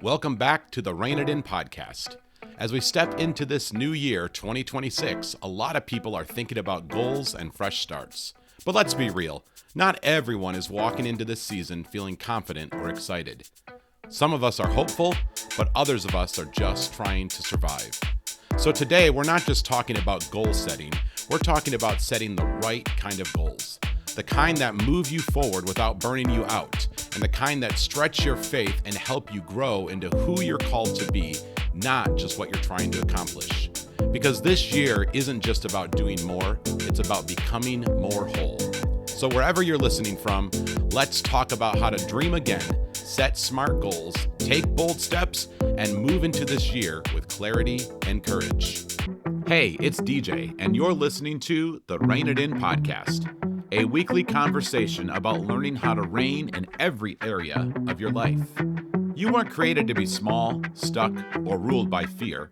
Welcome back to the Rein It In podcast. As we step into this new year, 2026, a lot of people are thinking about goals and fresh starts. But let's be real, not everyone is walking into this season feeling confident or excited. Some of us are hopeful, but others of us are just trying to survive. So today, we're not just talking about goal setting, we're talking about setting the right kind of goals. The kind that move you forward without burning you out, and the kind that stretch your faith and help you grow into who you're called to be, not just what you're trying to accomplish. Because this year isn't just about doing more, it's about becoming more whole. So wherever you're listening from, let's talk about how to dream again, set smart goals, take bold steps, and move into this year with clarity and courage. Hey, it's DJ, and you're listening to the Rein It In podcast, a weekly conversation about learning how to reign in every area of your life. You weren't created to be small, stuck, or ruled by fear.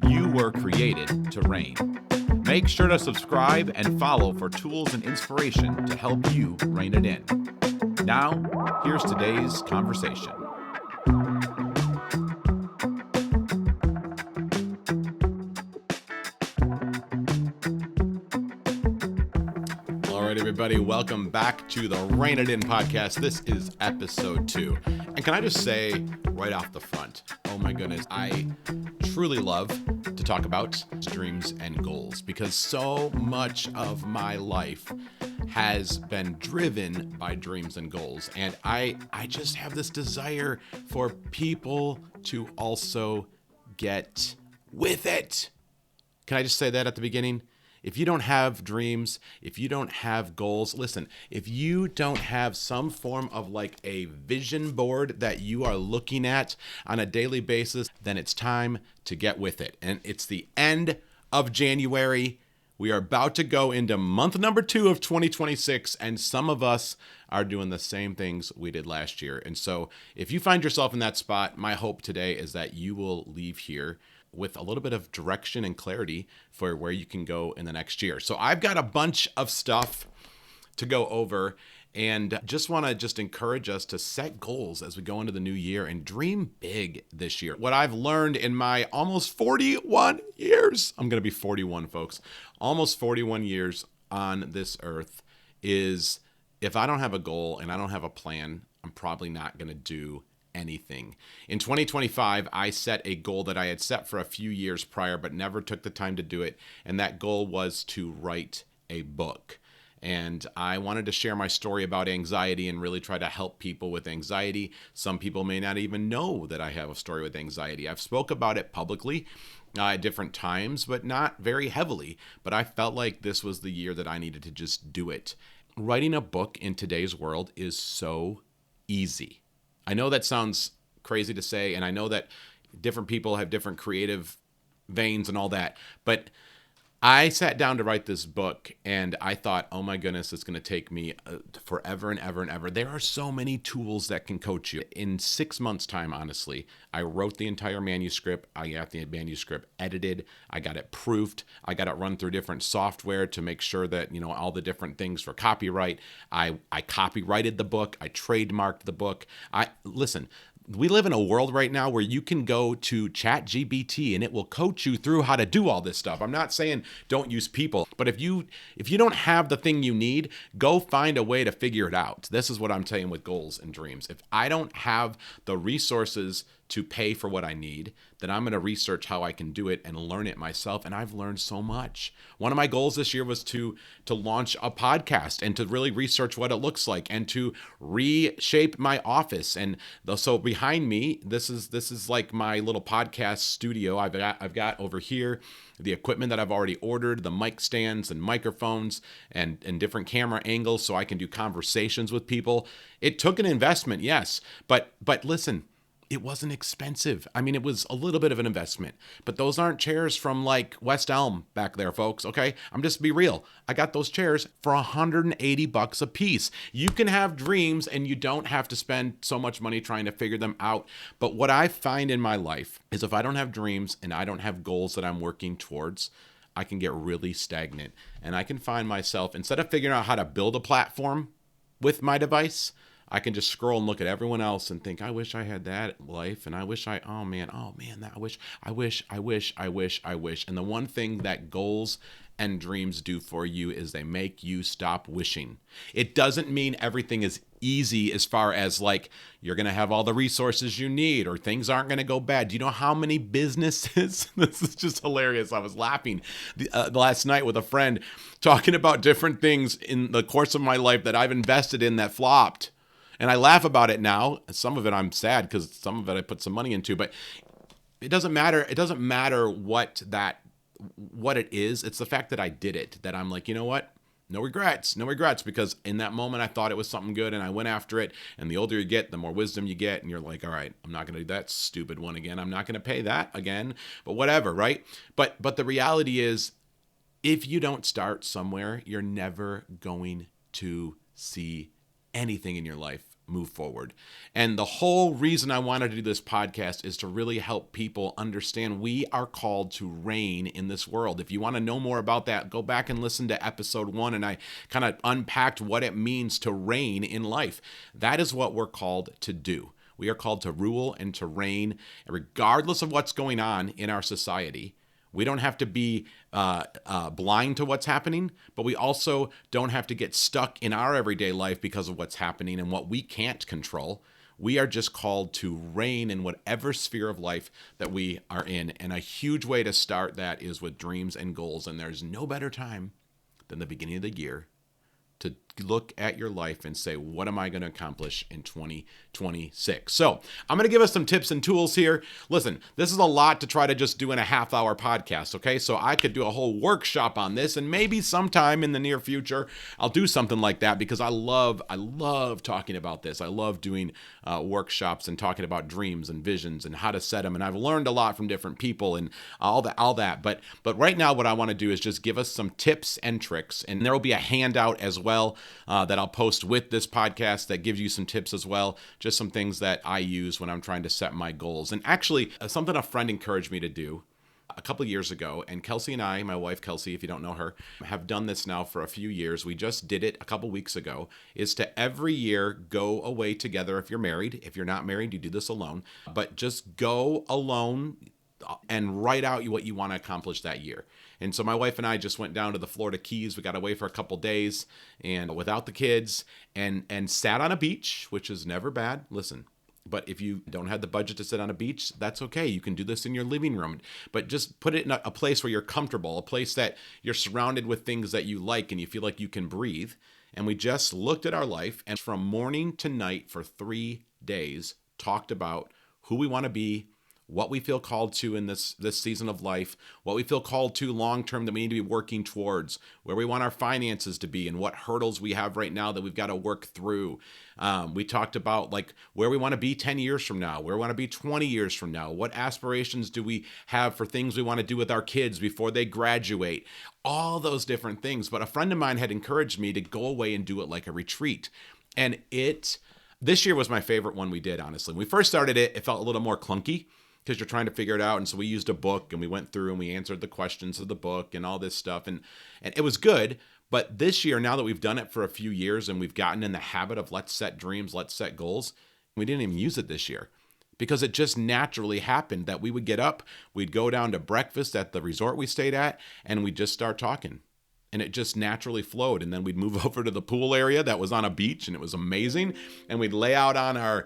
You were created to reign. Make sure to subscribe and follow for tools and inspiration to help you rein it in. Now, here's today's conversation. Everybody, welcome back to the Rein It In podcast. This is episode 2. And can I just say right off the front, oh my goodness, I truly love to talk about dreams and goals because so much of my life has been driven by dreams and goals. And I just have this desire for people to also get with it. Can I just say that at the beginning? If you don't have dreams, if you don't have goals, listen, if you don't have some form of like a vision board that you are looking at on a daily basis, then it's time to get with it. And it's the end of January. We are about to go into month number 2 of 2026, and some of us are doing the same things we did last year. And so if you find yourself in that spot, my hope today is that you will leave here with a little bit of direction and clarity for where you can go in the next year. So I've got a bunch of stuff to go over and just want to encourage us to set goals as we go into the new year and dream big this year. What I've learned in my almost 41 years, I'm going to be 41, folks, almost 41 years on this earth, is if I don't have a goal and I don't have a plan, I'm probably not going to do anything. In 2025, I set a goal that I had set for a few years prior, but never took the time to do it. And that goal was to write a book. And I wanted to share my story about anxiety and really try to help people with anxiety. Some people may not even know that I have a story with anxiety. I've spoke about it publicly at different times, but not very heavily. But I felt like this was the year that I needed to just do it. Writing a book in today's world is so easy. I know that sounds crazy to say, and I know that different people have different creative veins and all that, but I sat down to write this book, and I thought, oh my goodness, it's going to take me forever and ever and ever. There are so many tools that can coach you. In 6 months' time, honestly, I wrote the entire manuscript. I got the manuscript edited. I got it proofed. I got it run through different software to make sure that, all the different things for copyright. I copyrighted the book. I trademarked the book. Listen, we live in a world right now where you can go to ChatGPT and it will coach you through how to do all this stuff. I'm not saying don't use people, but if you don't have the thing you need, go find a way to figure it out. This is what I'm saying with goals and dreams. If I don't have the resources to pay for what I need, then I'm going to research how I can do it and learn it myself. And I've learned so much. One of my goals this year was to launch a podcast and to really research what it looks like and to reshape my office. And so behind me, this is like my little podcast studio. I've got over here the equipment that I've already ordered, the mic stands and microphones and different camera angles so I can do conversations with people. It took an investment, yes, but listen, it wasn't expensive. I mean, it was a little bit of an investment, but those aren't chairs from like West Elm back there, folks. Okay. I'm just be real. I got those chairs for $180 a piece. You can have dreams and you don't have to spend so much money trying to figure them out. But what I find in my life is if I don't have dreams and I don't have goals that I'm working towards, I can get really stagnant and I can find myself, instead of figuring out how to build a platform with my device, I can just scroll and look at everyone else and think, I wish I had that life. And I wish I wish. And the one thing that goals and dreams do for you is they make you stop wishing. It doesn't mean everything is easy as far as like you're going to have all the resources you need or things aren't going to go bad. Do you know how many businesses? This is just hilarious. I was laughing last night with a friend talking about different things in the course of my life that I've invested in that flopped. And I laugh about it now. Some of it I'm sad because some of it I put some money into, but it doesn't matter. It doesn't matter what it is. It's the fact that I did it, that I'm like, you know what? No regrets, because in that moment I thought it was something good and I went after it. And the older you get, the more wisdom you get. And you're like, all right, I'm not going to do that stupid one again. I'm not going to pay that again, but whatever, right? But the reality is, if you don't start somewhere, you're never going to see anything in your life move forward. And the whole reason I wanted to do this podcast is to really help people understand we are called to reign in this world. If you want to know more about that, go back and listen to episode 1, and I kind of unpacked what it means to reign in life. That is what we're called to do. We are called to rule and to reign, regardless of what's going on in our society. We don't have to be blind to what's happening, but we also don't have to get stuck in our everyday life because of what's happening and what we can't control. We are just called to reign in whatever sphere of life that we are in. And a huge way to start that is with dreams and goals. And there's no better time than the beginning of the year to look at your life and say, what am I going to accomplish in 2026? So I'm going to give us some tips and tools here. Listen, this is a lot to try to just do in a half-hour podcast, okay? So I could do a whole workshop on this, and maybe sometime in the near future, I'll do something like that because I love talking about this. I love doing workshops and talking about dreams and visions and how to set them, and I've learned a lot from different people and all that. But right now, what I want to do is just give us some tips and tricks, and there will be a handout as well that I'll post with this podcast that gives you some tips as well, just some things that I use when I'm trying to set my goals. And actually, something a friend encouraged me to do a couple of years ago, and Kelsey and I, my wife Kelsey, if you don't know her, have done this now for a few years. We just did it a couple weeks ago, is to every year go away together if you're married. If you're not married, you do this alone, but just go alone and write out what you want to accomplish that year. And so my wife and I just went down to the Florida Keys. We got away for a couple days and without the kids and sat on a beach, which is never bad. Listen, but if you don't have the budget to sit on a beach, that's okay. You can do this in your living room, but just put it in a place where you're comfortable, a place that you're surrounded with things that you like and you feel like you can breathe. And we just looked at our life and from morning to night for 3 days, talked about who we want to be, what we feel called to in this season of life, what we feel called to long-term that we need to be working towards, where we want our finances to be, and what hurdles we have right now that we've got to work through. We talked about like where we want to be 10 years from now, where we want to be 20 years from now, what aspirations do we have for things we want to do with our kids before they graduate, all those different things. But a friend of mine had encouraged me to go away and do it like a retreat. And this year was my favorite one we did, honestly. When we first started it felt a little more clunky, because you're trying to figure it out. And so we used a book and we went through and we answered the questions of the book and all this stuff. And it was good. But this year, now that we've done it for a few years and we've gotten in the habit of let's set dreams, let's set goals, we didn't even use it this year because it just naturally happened that we would get up, we'd go down to breakfast at the resort we stayed at, and we'd just start talking. And it just naturally flowed. And then we'd move over to the pool area that was on a beach and it was amazing. And we'd lay out on our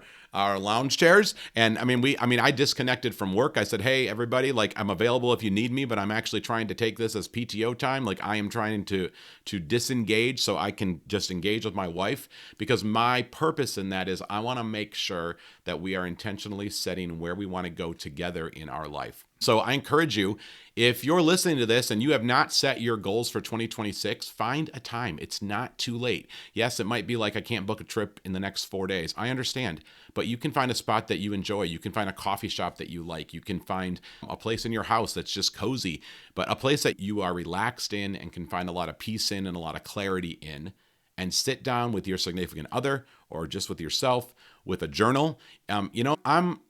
lounge chairs. And I disconnected from work. I said, hey, everybody, like I'm available if you need me, but I'm actually trying to take this as PTO time. Like I am trying to disengage so I can just engage with my wife, because my purpose in that is I want to make sure that we are intentionally setting where we want to go together in our life. So I encourage you, if you're listening to this and you have not set your goals for 2026, find a time. It's not too late. Yes, it might be like I can't book a trip in the next 4 days. I understand, but you can find a spot that you enjoy. You can find a coffee shop that you like. You can find a place in your house that's just cozy, but a place that you are relaxed in and can find a lot of peace in and a lot of clarity in, and sit down with your significant other or just with yourself with a journal. I'm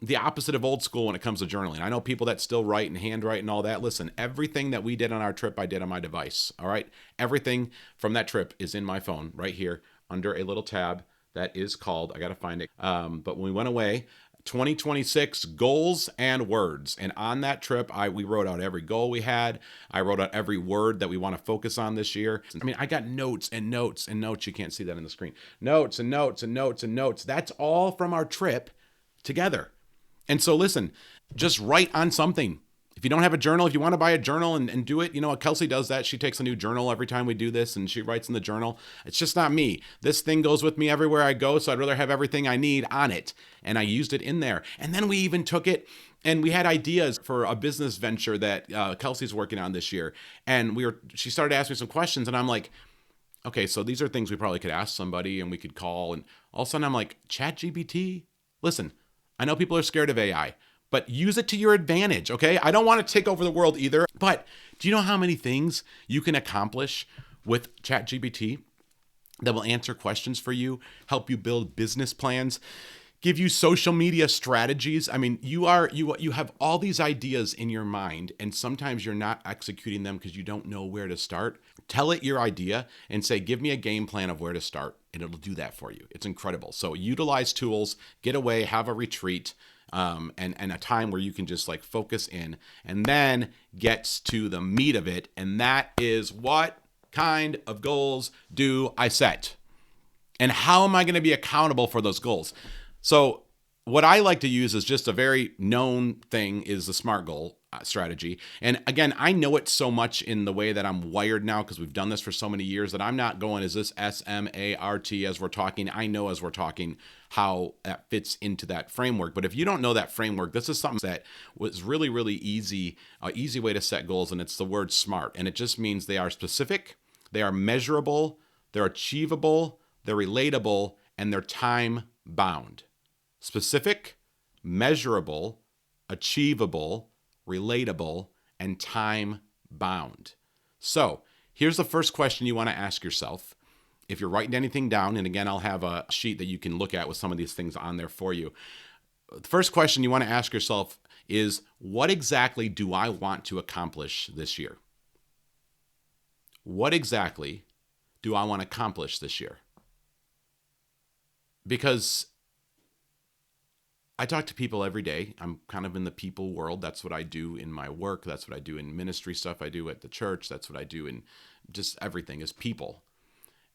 the opposite of old school when it comes to journaling. I know people that still write and handwrite and all that. Listen, everything that we did on our trip, I did on my device. All right. Everything from that trip is in my phone right here under a little tab that is called, I got to find it. But when we went away, 2026 goals and words. And on that trip, we wrote out every goal we had. I wrote out every word that we want to focus on this year. I mean, I got notes and notes and notes. You can't see that on the screen. Notes and notes and notes and notes. That's all from our trip together. And so listen, just write on something. If you don't have a journal, if you want to buy a journal and do it, Kelsey does that. She takes a new journal every time we do this and she writes in the journal. It's just not me. This thing goes with me everywhere I go, so I'd rather have everything I need on it. And I used it in there. And then we even took it and we had ideas for a business venture that Kelsey's working on this year. And she started asking me some questions and I'm like, okay, so these are things we probably could ask somebody and we could call. And all of a sudden I'm like, ChatGPT? Listen, I know people are scared of AI. But use it to your advantage, okay? I don't want to take over the world either. But do you know how many things you can accomplish with ChatGPT that will answer questions for you, help you build business plans, give you social media strategies? I mean, you have all these ideas in your mind, and sometimes you're not executing them because you don't know where to start. Tell it your idea and say, give me a game plan of where to start, and it'll do that for you. It's incredible. So utilize tools, get away, have a retreat. And a time where you can just like focus in and then gets to the meat of it. And that is, what kind of goals do I set? And how am I going to be accountable for those goals? So what I like to use is just a very known thing is the SMART goal strategy. And again, I know it so much in the way that I'm wired now because we've done this for so many years that I'm not going, is this SMART as we're talking? I know as we're talking how that fits into that framework. But if you don't know that framework, this is something that was really, really easy, an easy way to set goals. And it's the word SMART. And it just means they are specific, they are measurable, they're achievable, they're relatable, and they're time bound. Specific, measurable, achievable, relatable, and time bound. So here's the first question you want to ask yourself. If you're writing anything down, and again, I'll have a sheet that you can look at with some of these things on there for you. The first question you want to ask yourself is, what exactly do I want to accomplish this year? What exactly do I want to accomplish this year? Because I talk to people every day. I'm kind of in the people world. That's what I do in my work. That's what I do in ministry stuff I do at the church. That's what I do in just everything is people.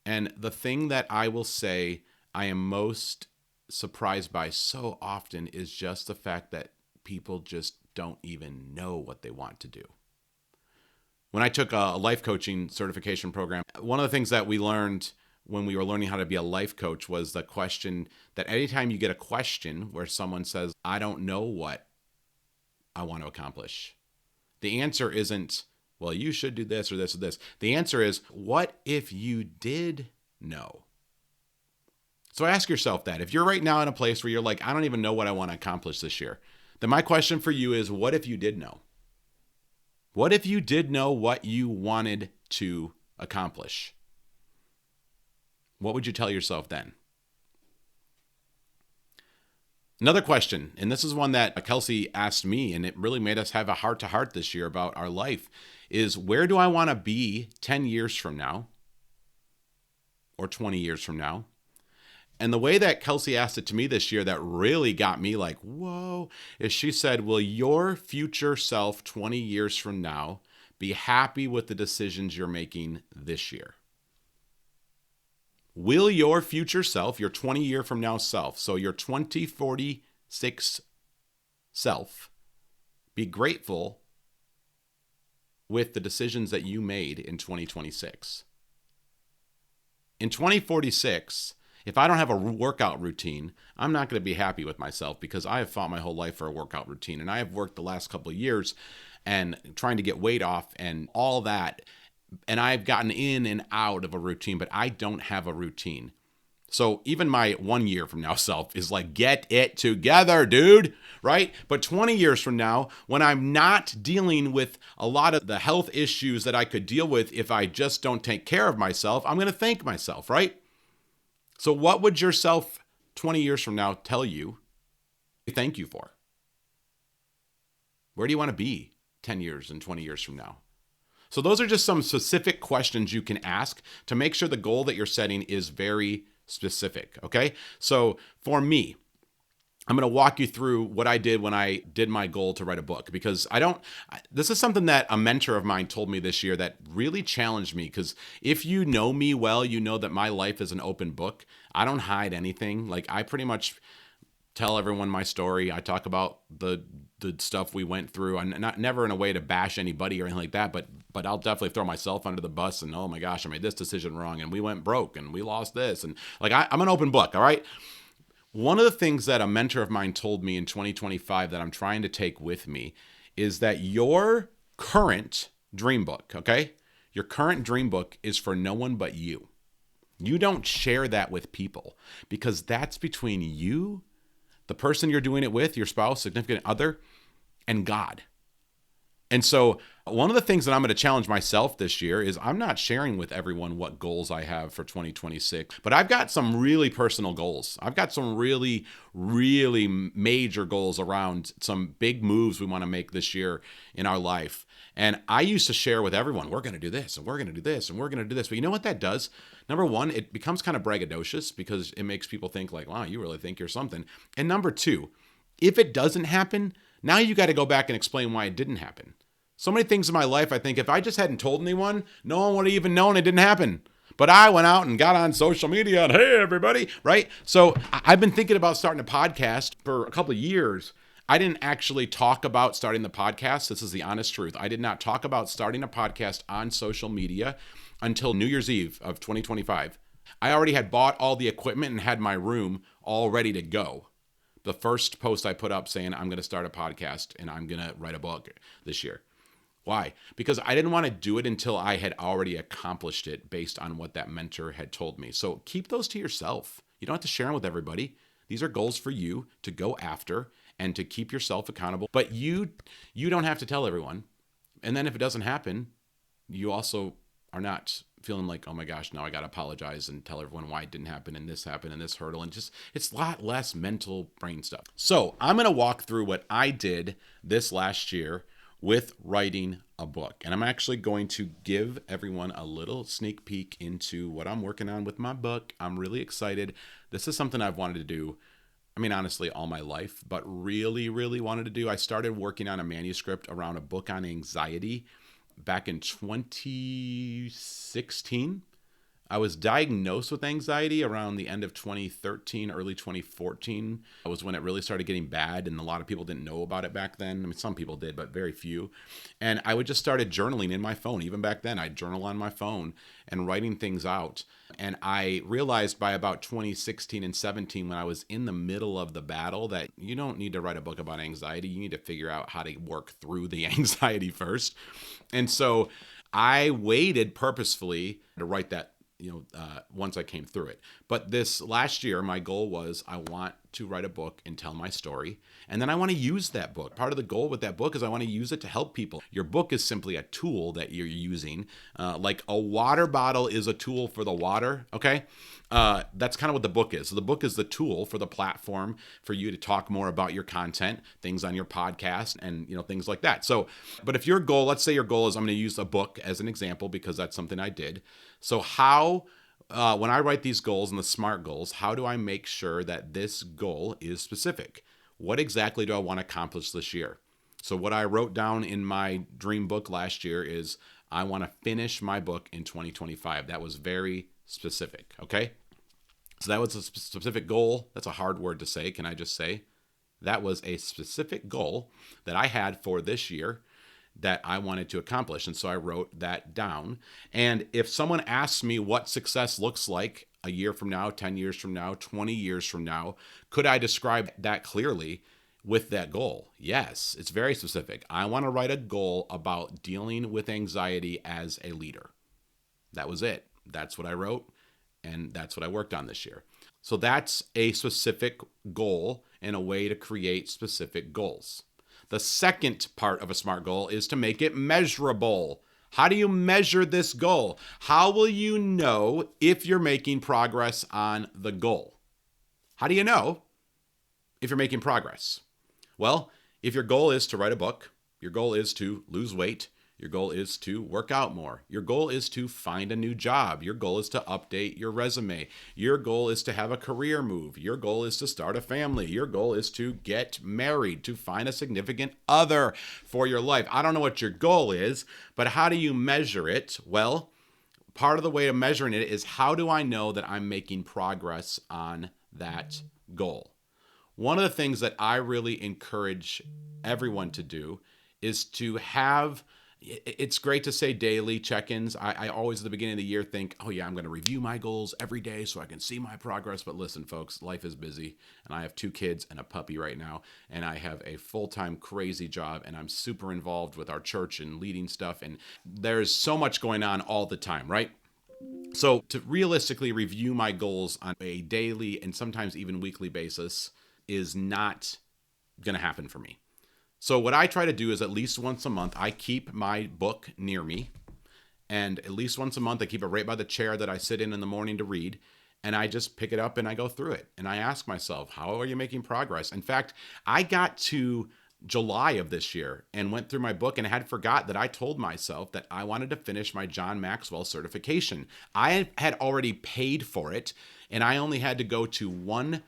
And the thing that I will say I am most surprised by so often is just the fact that people just don't even know what they want to do. When I took a life coaching certification program, one of the things that we learned when we were learning how to be a life coach was the question that anytime you get a question where someone says, I don't know what I want to accomplish, the answer isn't, well, you should do this or this or this. The answer is, what if you did know? So ask yourself that. If you're right now in a place where you're like, I don't even know what I want to accomplish this year, then my question for you is, what if you did know? What if you did know what you wanted to accomplish? What would you tell yourself then? Another question, and this is one that Kelsey asked me, and it really made us have a heart-to-heart this year about our life, is where do I want to be 10 years from now or 20 years from now? And the way that Kelsey asked it to me this year that really got me like, whoa, is she said, will your future self 20 years from now be happy with the decisions you're making this year? Will your future self, your 20-year from now self, so your 2046 self, be grateful with the decisions that you made in 2026? In 2046, if I don't have a workout routine, I'm not going to be happy with myself because I have fought my whole life for a workout routine. And I have worked the last couple of years and trying to get weight off and all that. And I've gotten in and out of a routine, but I don't have a routine. So even my 1 year from now self is like, get it together, dude, right? But 20 years from now, when I'm not dealing with a lot of the health issues that I could deal with if I just don't take care of myself, I'm going to thank myself, right? So what would yourself 20 years from now tell you to thank you for? Where do you want to be 10 years and 20 years from now? So those are just some specific questions you can ask to make sure the goal that you're setting is very specific. Okay. So for me, I'm going to walk you through what I did when I did my goal to write a book, because this is something that a mentor of mine told me this year that really challenged me. Because if you know me well, you know that my life is an open book. I don't hide anything. Like, I pretty much tell everyone my story. I talk about the stuff we went through. I'm never in a way to bash anybody or anything like that, but I'll definitely throw myself under the bus and, oh my gosh, I made this decision wrong and we went broke and we lost this. And like, I'm an open book. All right. One of the things that a mentor of mine told me in 2025 that I'm trying to take with me is that your current dream book, okay? Your current dream book is for no one but you. You don't share that with people, because that's between you, the person you're doing it with, your spouse, significant other, and God. And so one of the things that I'm going to challenge myself this year is I'm not sharing with everyone what goals I have for 2026, but I've got some really personal goals. I've got some really, really major goals around some big moves we want to make this year in our life. And I used to share with everyone, we're going to do this and we're going to do this and we're going to do this. But you know what that does? Number one, it becomes kind of braggadocious, because it makes people think like, wow, you really think you're something. And number two, if it doesn't happen, now you got to go back and explain why it didn't happen. So many things in my life, I think if I just hadn't told anyone, no one would have even known it didn't happen. But I went out and got on social media and, hey, everybody, right? So I've been thinking about starting a podcast for a couple of years. I didn't actually talk about starting the podcast. This is the honest truth. I did not talk about starting a podcast on social media until New Year's Eve of 2025. I already had bought all the equipment and had my room all ready to go. The first post I put up saying I'm going to start a podcast and I'm going to write a book this year. Why? Because I didn't want to do it until I had already accomplished it based on what that mentor had told me. So keep those to yourself. You don't have to share them with everybody. These are goals for you to go after and to keep yourself accountable. But you don't have to tell everyone. And then if it doesn't happen, you also are not feeling like, oh my gosh, now I got to apologize and tell everyone why it didn't happen and this happened and this hurdle. And just, it's a lot less mental brain stuff. So I'm going to walk through what I did this last year with writing a book. And I'm actually going to give everyone a little sneak peek into what I'm working on with my book. I'm really excited. This is something I've wanted to do, I mean, honestly, all my life, but really, really wanted to do. I started working on a manuscript around a book on anxiety back in 2016. I was diagnosed with anxiety around the end of 2013, early 2014. That was when it really started getting bad, and a lot of people didn't know about it back then. I mean, some people did, but very few. And I would just started journaling in my phone. Even back then, I'd journal on my phone and writing things out. And I realized by about 2016 and 17, when I was in the middle of the battle, that you don't need to write a book about anxiety. You need to figure out how to work through the anxiety first. And so I waited purposefully to write that once I came through it. But this last year, my goal was I want to write a book and tell my story. And then I want to use that book. Part of the goal with that book is I want to use it to help people. Your book is simply a tool that you're using. Like a water bottle is a tool for the water, okay? That's kind of what the book is. So the book is the tool for the platform for you to talk more about your content, things on your podcast, and things like that. So, but if your goal, let's say your goal is I'm going to use a book as an example because that's something I did. So how, when I write these goals and the SMART goals, how do I make sure that this goal is specific? What exactly do I want to accomplish this year? So what I wrote down in my dream book last year is I want to finish my book in 2025. That was very specific, okay? So that was a specific goal. That's a hard word to say. Can I just say? That was a specific goal that I had for this year that I wanted to accomplish. And so I wrote that down. And if someone asks me what success looks like a year from now, 10 years from now, 20 years from now, could I describe that clearly with that goal? Yes, it's very specific. I want to write a goal about dealing with anxiety as a leader. That was it. That's what I wrote. And that's what I worked on this year. So that's a specific goal and a way to create specific goals. The second part of a SMART goal is to make it measurable. How do you measure this goal? How will you know if you're making progress on the goal? How do you know if you're making progress? Well, if your goal is to write a book, your goal is to lose weight, Your goal is to work out more. Your goal is to find a new job. Your goal is to update your resume. Your goal is to have a career move. Your goal is to start a family. Your goal is to get married, to find a significant other for your life. I don't know what your goal is, but how do you measure it? Well, part of the way of measuring it is, how do I know that I'm making progress on that goal? One of the things that I really encourage everyone to do is to have, it's great to say daily check-ins. I always at the beginning of the year think, oh yeah, I'm going to review my goals every day so I can see my progress. But listen, folks, life is busy, and I have 2 kids and a puppy right now, and I have a full-time crazy job, and I'm super involved with our church and leading stuff, and there's so much going on all the time, right? So to realistically review my goals on a daily and sometimes even weekly basis is not going to happen for me. So what I try to do is, at least once a month, I keep my book near me. And at least once a month, I keep it right by the chair that I sit in the morning to read. And I just pick it up and I go through it. And I ask myself, how are you making progress? In fact, I got to July of this year and went through my book and had forgot that I told myself that I wanted to finish my John Maxwell certification. I had already paid for it, and I only had to go to one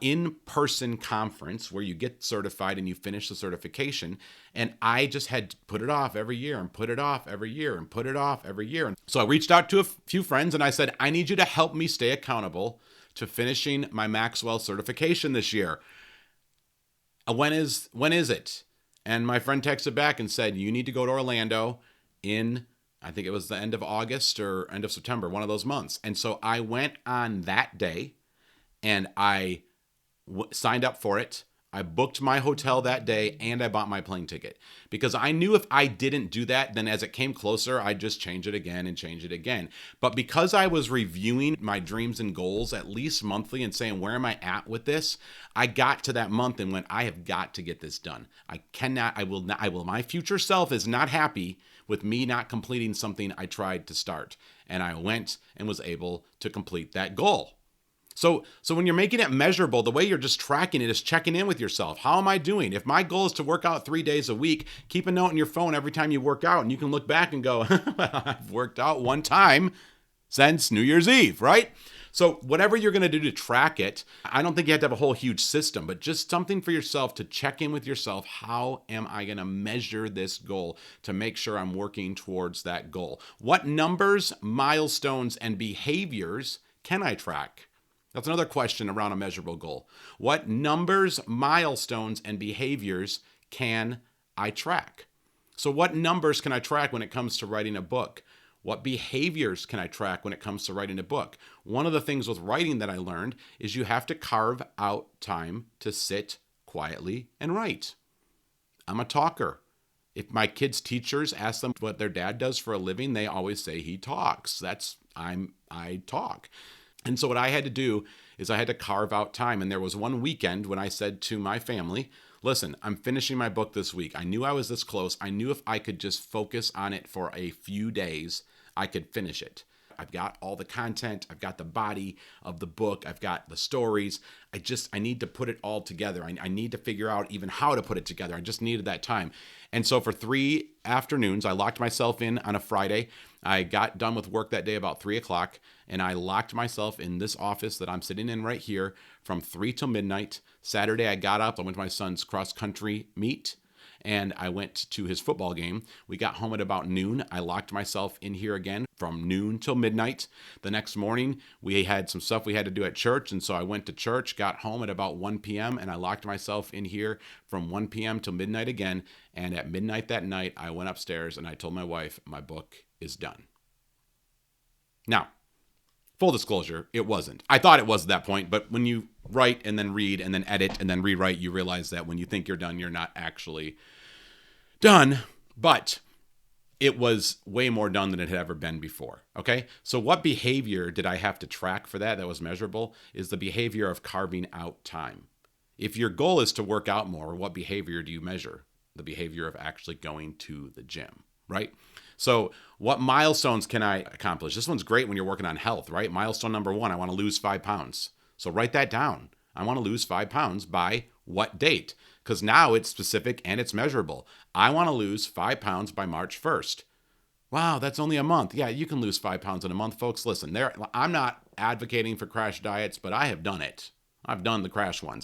in-person conference where you get certified and you finish the certification. And I just had to put it off every year and put it off every year and put it off every year. And so I reached out to a few friends and I said, I need you to help me stay accountable to finishing my Maxwell certification this year. When is it? And my friend texted back and said, you need to go to Orlando in, I think it was the end of August or end of September, one of those months. And so I went on that day and I signed up for it. I booked my hotel that day and I bought my plane ticket, because I knew if I didn't do that, then as it came closer, I'd just change it again and change it again. But because I was reviewing my dreams and goals at least monthly and saying, where am I at with this? I got to that month and went, I have got to get this done. My future self is not happy with me not completing something I tried to start. And I went and was able to complete that goal. So when you're making it measurable, the way you're just tracking it is checking in with yourself. How am I doing? If my goal is to work out 3 days a week, keep a note in your phone every time you work out, and you can look back and go, well, I've worked out one time since New Year's Eve, right? So whatever you're going to do to track it, I don't think you have to have a whole huge system, but just something for yourself to check in with yourself. How am I going to measure this goal to make sure I'm working towards that goal? What numbers, milestones, and behaviors can I track? That's another question around a measurable goal. What numbers, milestones, and behaviors can I track? So what numbers can I track when it comes to writing a book? What behaviors can I track when it comes to writing a book? One of the things with writing that I learned is you have to carve out time to sit quietly and write. I'm a talker. If my kids' teachers ask them what their dad does for a living, they always say he talks. I talk. And so what I had to do is I had to carve out time. And there was one weekend when I said to my family, listen, I'm finishing my book this week. I knew I was this close. I knew if I could just focus on it for a few days, I could finish it. I've got all the content. I've got the body of the book. I've got the stories. I need to put it all together. I need to figure out even how to put it together. I just needed that time. And so for 3 afternoons, I locked myself in on a Friday. I got done with work that day about 3 o'clock, and I locked myself in this office that I'm sitting in right here from 3 till midnight. Saturday, I got up. I went to my son's cross-country meet, and I went to his football game. We got home at about noon. I locked myself in here again from noon till midnight. The next morning, we had some stuff we had to do at church, and so I went to church, got home at about 1 p.m., and I locked myself in here from 1 p.m. till midnight again. And at midnight that night, I went upstairs and I told my wife, my book is done. Now, full disclosure, it wasn't. I thought it was at that point, but when you write and then read and then edit and then rewrite, you realize that when you think you're done, you're not actually done. But it was way more done than it had ever been before. Okay? So what behavior did I have to track for that was measurable? Is the behavior of carving out time. If your goal is to work out more, what behavior do you measure? The behavior of actually going to the gym, right? So what milestones can I accomplish? This one's great when you're working on health, right? Milestone number 1, I want to lose 5 pounds. So write that down. I want to lose 5 pounds by what date? because now it's specific and it's measurable. I want to lose 5 pounds by March 1st. Wow, that's only a month. Yeah, you can lose 5 pounds in a month, folks. Listen, I'm not advocating for crash diets, but I have done it. I've done the crash ones.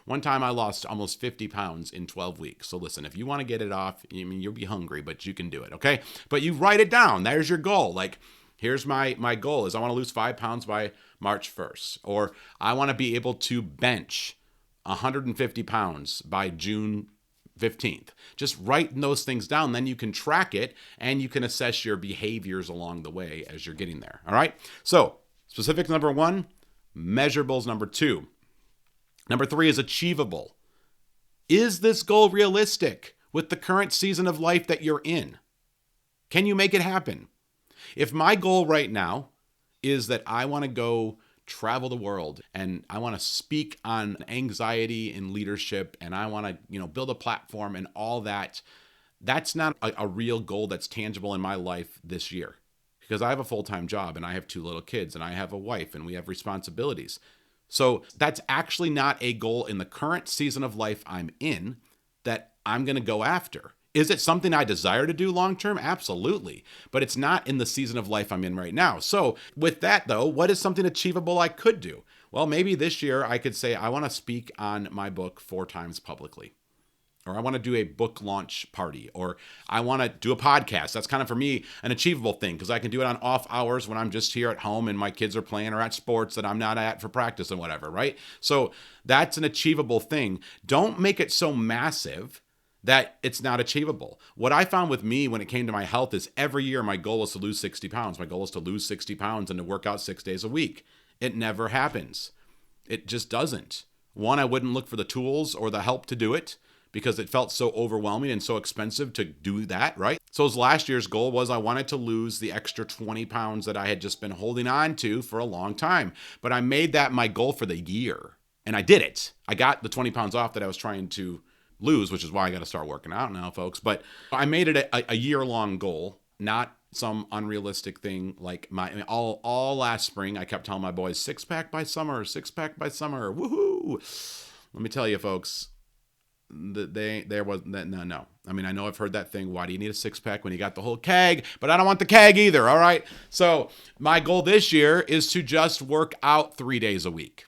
One time I lost almost 50 pounds in 12 weeks. So listen, if you want to get it off, I mean, you'll be hungry, but you can do it, okay? But you write it down. There's your goal. Like, here's my goal is I want to lose 5 pounds by March 1st. Or I want to be able to bench 150 pounds by June 15th. Just write those things down. Then you can track it and you can assess your behaviors along the way as you're getting there. All right? So specifics number 1, measurables number 2. Number 3 is achievable. Is this goal realistic with the current season of life that you're in? Can you make it happen? If my goal right now is that I want to go travel the world and I want to speak on anxiety and leadership and I want to, build a platform and all that, that's not a real goal that's tangible in my life this year, because I have a full-time job and I have 2 little kids and I have a wife and we have responsibilities. So that's actually not a goal in the current season of life I'm in that I'm going to go after. Is it something I desire to do long-term? Absolutely. But it's not in the season of life I'm in right now. So with that though, what is something achievable I could do? Well, maybe this year I could say I want to speak on my book 4 times publicly. Or I want to do a book launch party, or I want to do a podcast. That's kind of, for me, an achievable thing because I can do it on off hours when I'm just here at home and my kids are playing or at sports that I'm not at for practice and whatever, right? So that's an achievable thing. Don't make it so massive that it's not achievable. What I found with me when it came to my health is every year my goal was to lose 60 pounds. My goal is to lose 60 pounds and to work out 6 days a week. It never happens. It just doesn't. One, I wouldn't look for the tools or the help to do it, because it felt so overwhelming and so expensive to do that, right? So last year's goal was I wanted to lose the extra 20 pounds that I had just been holding on to for a long time. But I made that my goal for the year, and I did it. I got the 20 pounds off that I was trying to lose, which is why I got to start working out now, folks. But I made it a year-long goal, not some unrealistic thing like all last spring. I kept telling my boys, 6-pack by summer, 6-pack by summer, woohoo! Let me tell you, folks, no. I mean, I know I've heard that thing. Why do you need a 6-pack when you got the whole keg? But I don't want the keg either. All right. So my goal this year is to just work out 3 days a week.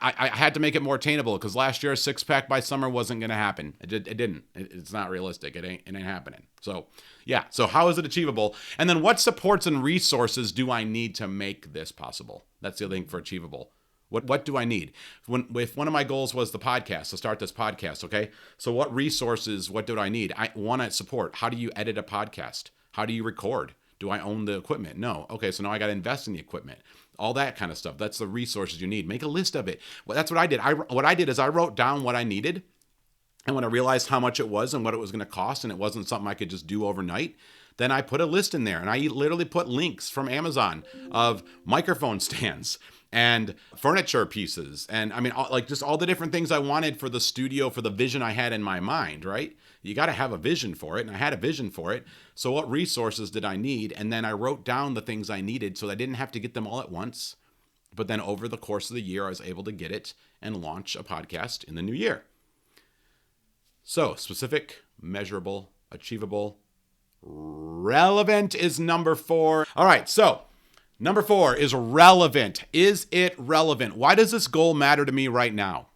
I had to make it more attainable because last year a 6-pack by summer wasn't going to happen. It didn't. It's not realistic. It ain't happening. So yeah. So how is it achievable? And then what supports and resources do I need to make this possible? That's the other thing for achievable. What do I need? If one of my goals was the podcast, to start this podcast, okay? So what resources, what do I need? I want to support. How do you edit a podcast? How do you record? Do I own the equipment? No. Okay, so now I got to invest in the equipment. All that kind of stuff. That's the resources you need. Make a list of it. Well, that's what I did. What I did is I wrote down what I needed. And when I realized how much it was and what it was going to cost, and it wasn't something I could just do overnight, then I put a list in there. And I literally put links from Amazon of microphone stands and furniture pieces. And I mean, just all the different things I wanted for the studio, for the vision I had in my mind, right? You got to have a vision for it. And I had a vision for it. So what resources did I need? And then I wrote down the things I needed so I didn't have to get them all at once. But then over the course of the year, I was able to get it and launch a podcast in the new year. So specific, measurable, achievable, relevant is number 4. All right. So number 4 is relevant. Is it relevant? Why does this goal matter to me right now?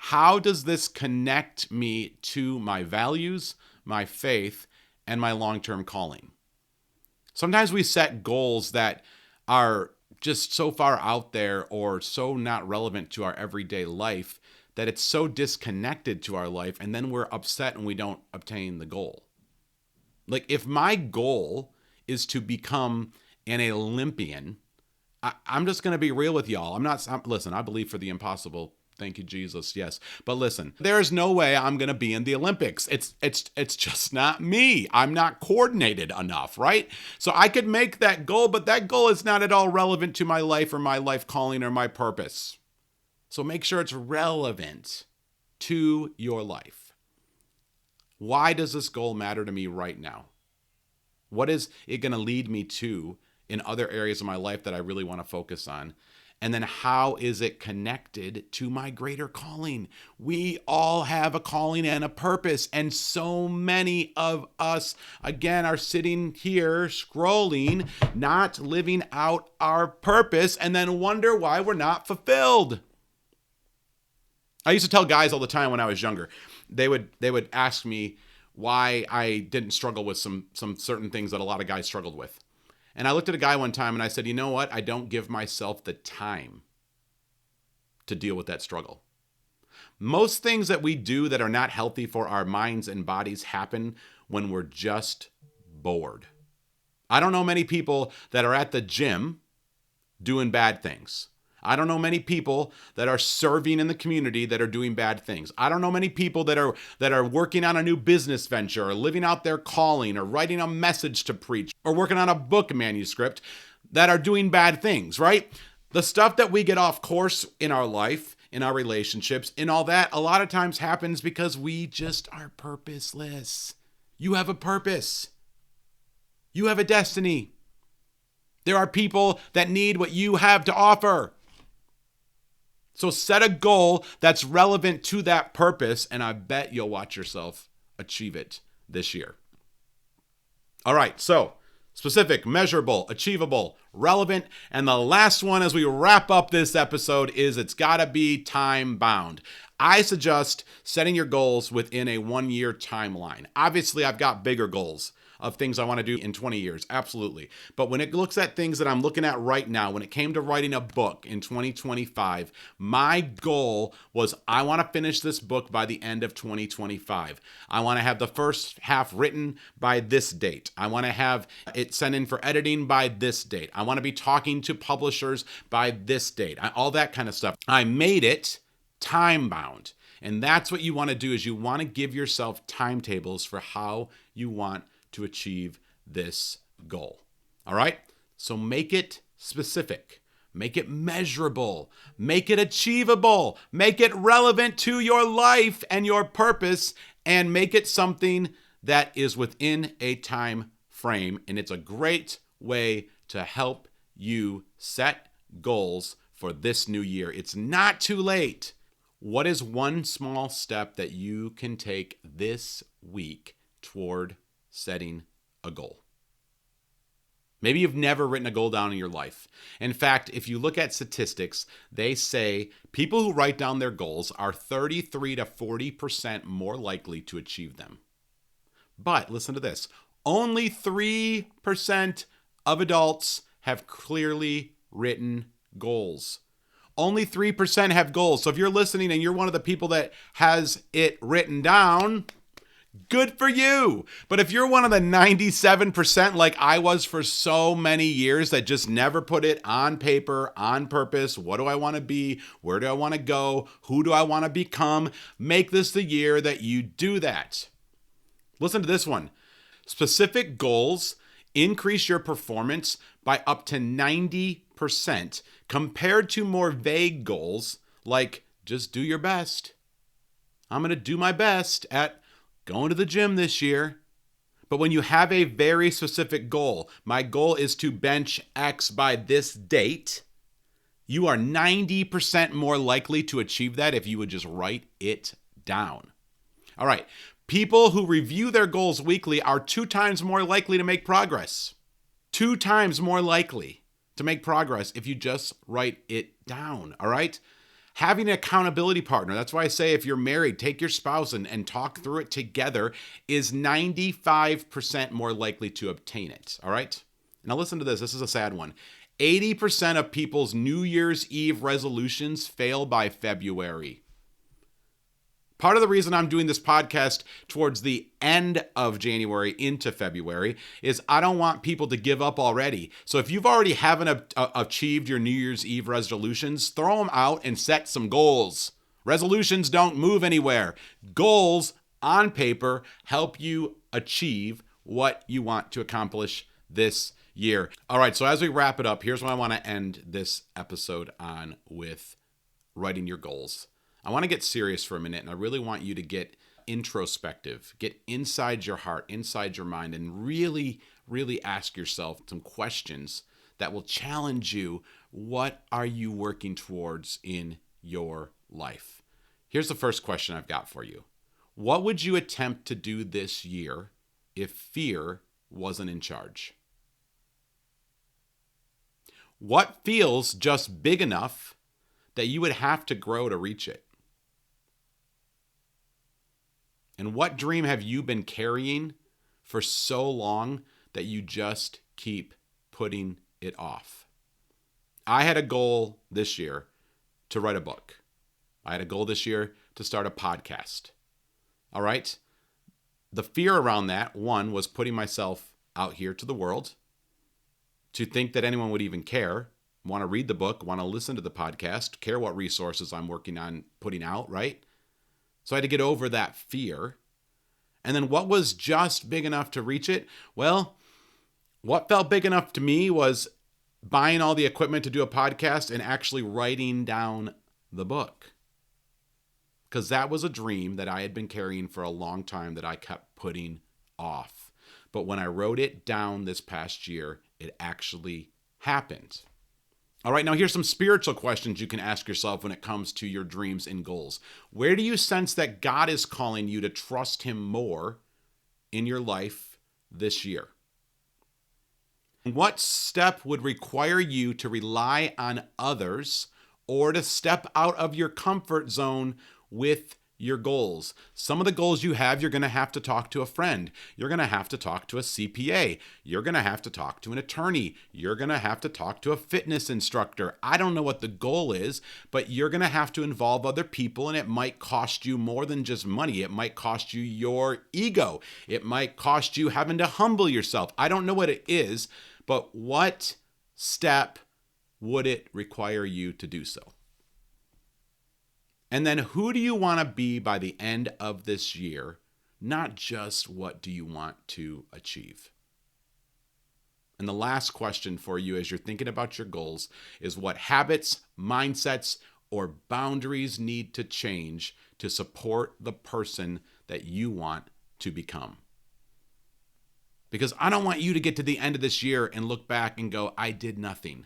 How does this connect me to my values, my faith, and my long-term calling? Sometimes we set goals that are just so far out there or so not relevant to our everyday life that it's so disconnected to our life, and then we're upset and we don't obtain the goal. Like if my goal is to become an Olympian, I'm just going to be real with y'all. Listen, I believe for the impossible. Thank you, Jesus. Yes. But listen, there's no way I'm going to be in the Olympics. It's just not me. I'm not coordinated enough, right? So I could make that goal, but that goal is not at all relevant to my life or my life calling or my purpose. So make sure it's relevant to your life. Why does this goal matter to me right now? What is it going to lead me to in other areas of my life that I really want to focus on? And then how is it connected to my greater calling? We all have a calling and a purpose. And so many of us, again, are sitting here scrolling, not living out our purpose, and then wonder why we're not fulfilled. I used to tell guys all the time when I was younger, they would ask me why I didn't struggle with some certain things that a lot of guys struggled with. And I looked at a guy one time and I said, you know what? I don't give myself the time to deal with that struggle. Most things that we do that are not healthy for our minds and bodies happen when we're just bored. I don't know many people that are at the gym doing bad things. I don't know many people that are serving in the community that are doing bad things. I don't know many people that are working on a new business venture or living out their calling or writing a message to preach or working on a book manuscript that are doing bad things, right? The stuff that we get off course in our life, in our relationships, in all that, a lot of times happens because we just are purposeless. You have a purpose. You have a destiny. There are people that need what you have to offer. So set a goal that's relevant to that purpose, and I bet you'll watch yourself achieve it this year. All right, so specific, measurable, achievable, relevant, and the last one as we wrap up this episode is it's got to be time-bound. I suggest setting your goals within a 1-year timeline. Obviously, I've got bigger goals of things I want to do in 20 years. Absolutely. But when it looks at things that I'm looking at right now, when it came to writing a book in 2025, my goal was I want to finish this book by the end of 2025. I want to have the first half written by this date. I want to have it sent in for editing by this date. I want to be talking to publishers by this date. All that kind of stuff. I made it time bound. And that's what you want to do is you want to give yourself timetables for how you want to achieve this goal. All right? So make it specific. Make it measurable. Make it achievable. Make it relevant to your life and your purpose, and make it something that is within a time frame. And it's a great way to help you set goals for this new year. It's not too late. What is one small step that you can take this week toward setting a goal? Maybe you've never written a goal down in your life. In fact, if you look at statistics, they say people who write down their goals are 33 to 40% more likely to achieve them. But listen to this. Only 3% of adults have clearly written goals. Only 3% have goals. So if you're listening and you're one of the people that has it written down, good for you. But if you're one of the 97% like I was for so many years that just never put it on paper, on purpose, what do I want to be? Where do I want to go? Who do I want to become? Make this the year that you do that. Listen to this one. Specific goals increase your performance by up to 90% compared to more vague goals like just do your best. I'm going to do my best at going to the gym this year. But when you have a very specific goal, my goal is to bench X by this date, you are 90% more likely to achieve that if you would just write it down. All right. People who review their goals weekly are 2 times more likely to make progress. 2 times more likely to make progress if you just write it down. All right. Having an accountability partner, that's why I say if you're married, take your spouse and talk through it together, is 95% more likely to obtain it. All right? Now listen to this. This is a sad one. 80% of people's New Year's Eve resolutions fail by February. Part of the reason I'm doing this podcast towards the end of January into February is I don't want people to give up already. So if you've already haven't achieved your New Year's Eve resolutions, throw them out and set some goals. Resolutions don't move anywhere. Goals on paper help you achieve what you want to accomplish this year. All right, so as we wrap it up, here's what I want to end this episode on with writing your goals. I want to get serious for a minute, and I really want you to get introspective, get inside your heart, inside your mind, and really, really ask yourself some questions that will challenge you. What are you working towards in your life? Here's the first question I've got for you. What would you attempt to do this year if fear wasn't in charge? What feels just big enough that you would have to grow to reach it? And what dream have you been carrying for so long that you just keep putting it off? I had a goal this year to write a book. I had a goal this year to start a podcast. All right? The fear around that, one, was putting myself out here to the world. To think that anyone would even care, want to read the book, want to listen to the podcast, care what resources I'm working on putting out, right? So I had to get over that fear. And then what was just big enough to reach it? Well, what felt big enough to me was buying all the equipment to do a podcast and actually writing down the book. Because that was a dream that I had been carrying for a long time that I kept putting off. But when I wrote it down this past year, it actually happened. All right, now here's some spiritual questions you can ask yourself when it comes to your dreams and goals. Where do you sense that God is calling you to trust Him more in your life this year? What step would require you to rely on others or to step out of your comfort zone with your goals? Some of the goals you have, you're going to have to talk to a friend. You're going to have to talk to a CPA. You're going to have to talk to an attorney. You're going to have to talk to a fitness instructor. I don't know what the goal is, but you're going to have to involve other people, and it might cost you more than just money. It might cost you your ego. It might cost you having to humble yourself. I don't know what it is, but what step would it require you to do so? And then who do you want to be by the end of this year? Not just what do you want to achieve? And the last question for you as you're thinking about your goals is what habits, mindsets, or boundaries need to change to support the person that you want to become? Because I don't want you to get to the end of this year and look back and go, I did nothing.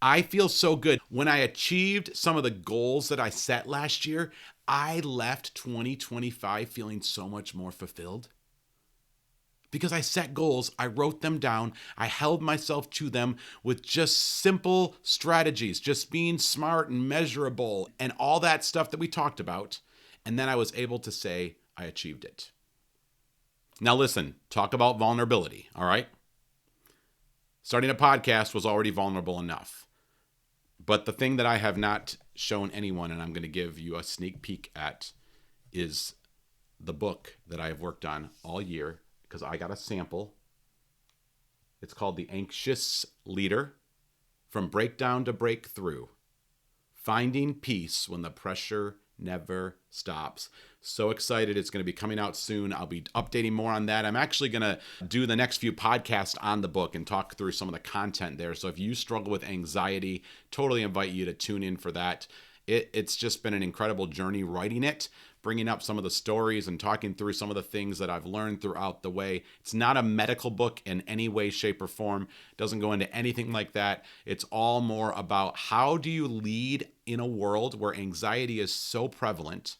I feel so good. When I achieved some of the goals that I set last year, I left 2025 feeling so much more fulfilled. Because I set goals, I wrote them down, I held myself to them with just simple strategies, just being smart and measurable and all that stuff that we talked about. And then I was able to say, I achieved it. Now listen, talk about vulnerability, all right? Starting a podcast was already vulnerable enough. But the thing that I have not shown anyone, and I'm going to give you a sneak peek at, is the book that I have worked on all year, because I got a sample. It's called The Anxious Leader, From Breakdown to Breakthrough, Finding Peace When the Pressure Never Stops. So excited. It's going to be coming out soon. I'll be updating more on that. I'm actually going to do the next few podcasts on the book and talk through some of the content there. So if you struggle with anxiety, totally invite you to tune in for that. It's just been an incredible journey writing it, bringing up some of the stories and talking through some of the things that I've learned throughout the way. It's not a medical book in any way, shape, or form. It doesn't go into anything like that. It's all more about how do you lead in a world where anxiety is so prevalent,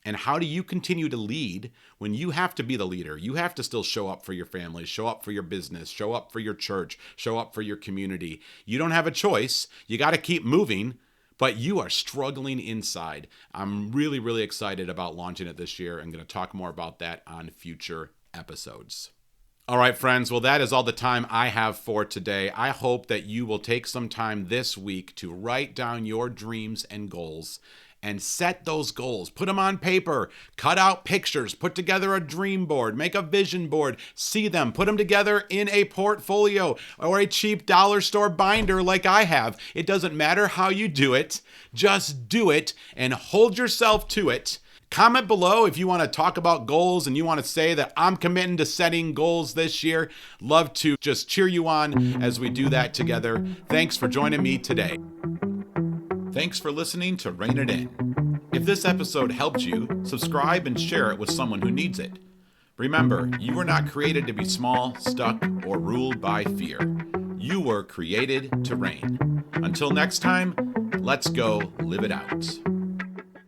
and how do you continue to lead when you have to be the leader? You have to still show up for your family, show up for your business, show up for your church, show up for your community. You don't have a choice. You got to keep moving, but you are struggling inside. I'm really, really excited about launching it this year. I'm going to talk more about that on future episodes. All right, friends. Well, that is all the time I have for today. I hope that you will take some time this week to write down your dreams and goals and set those goals. Put them on paper, cut out pictures, put together a dream board, make a vision board, see them, put them together in a portfolio or a cheap dollar store binder like I have. It doesn't matter how you do it, just do it and hold yourself to it. Comment below if you want to talk about goals and you want to say that I'm committing to setting goals this year. Love to just cheer you on as we do that together. Thanks for joining me today. Thanks for listening to Rein It In. If this episode helped you, subscribe and share it with someone who needs it. Remember, you were not created to be small, stuck, or ruled by fear. You were created to reign. Until next time, let's go live it out.